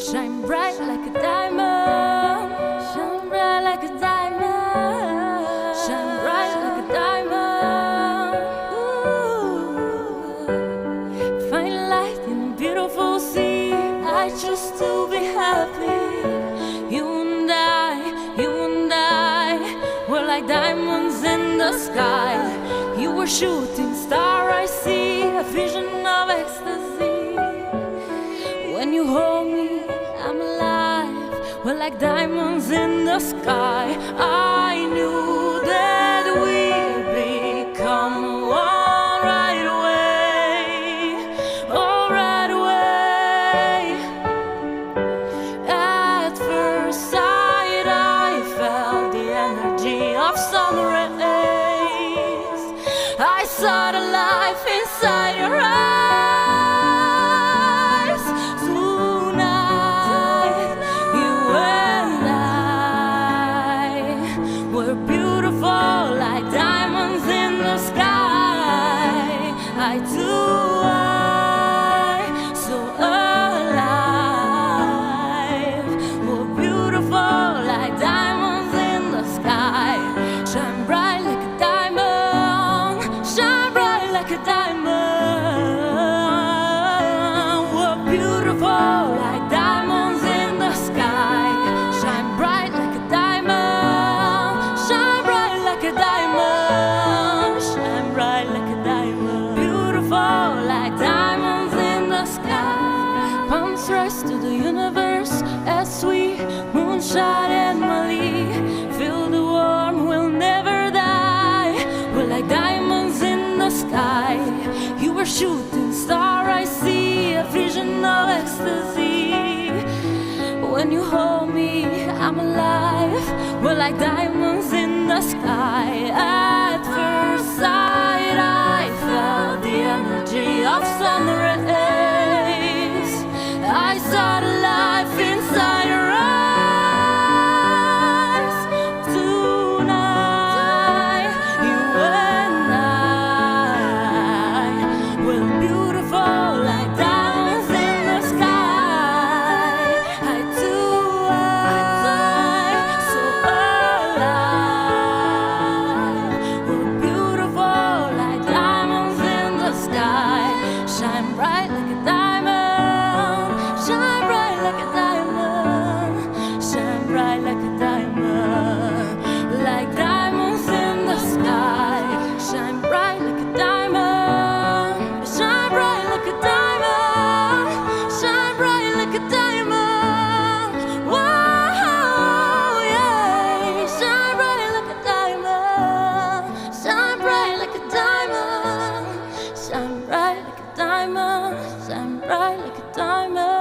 Shine bright like a diamond. Shine bright like a diamond. Shine bright like a diamond. Ooh. Find light in a beautiful sea. I choose to be happy. You and I, we're like diamonds in the sky. You were shooting star, I see a vision of ecstasy. When you hold me, I'm alive. We're like diamonds in the sky. I knew that we'd become one right away. Oh, right away. At first sight, I felt the energy of summer rays. I saw the life inside your eyes. Tonight, you and I were beautiful like diamonds in the sky. I too, so alive. We're beautiful like diamonds in the sky. Shine bright like a diamond. Shine bright like a diamond. We're beautiful like diamonds in the sky. Shine bright like a diamond. Shine bright like a diamond. Shine bright like a diamond. Beautiful like diamonds in the sky. Palms rise to the universe as we moonshine and Mali. Feel the warmth, we'll never die. We're like diamonds in the sky. You were shooting star, I see a vision of ecstasy. When you hold me, I'm alive. We're like diamonds in the sky. At first sight, I felt the energy of summer rays. I saw the life inside your eyes. Tonight, you and I will beautiful like diamonds in the sky. I too, so alive. We're beautiful like diamonds in the sky. Shine bright like a diamond. Shine bright like a diamond. Shine bright like a diamond. Like diamonds in the sky. Shine bright like a diamond. Shine bright like a diamond. Shine bright like a diamond. Whoa, yeah. Shine bright like a diamond. Shine bright like a diamond. Shine bright like a diamond. Shine bright like a diamond.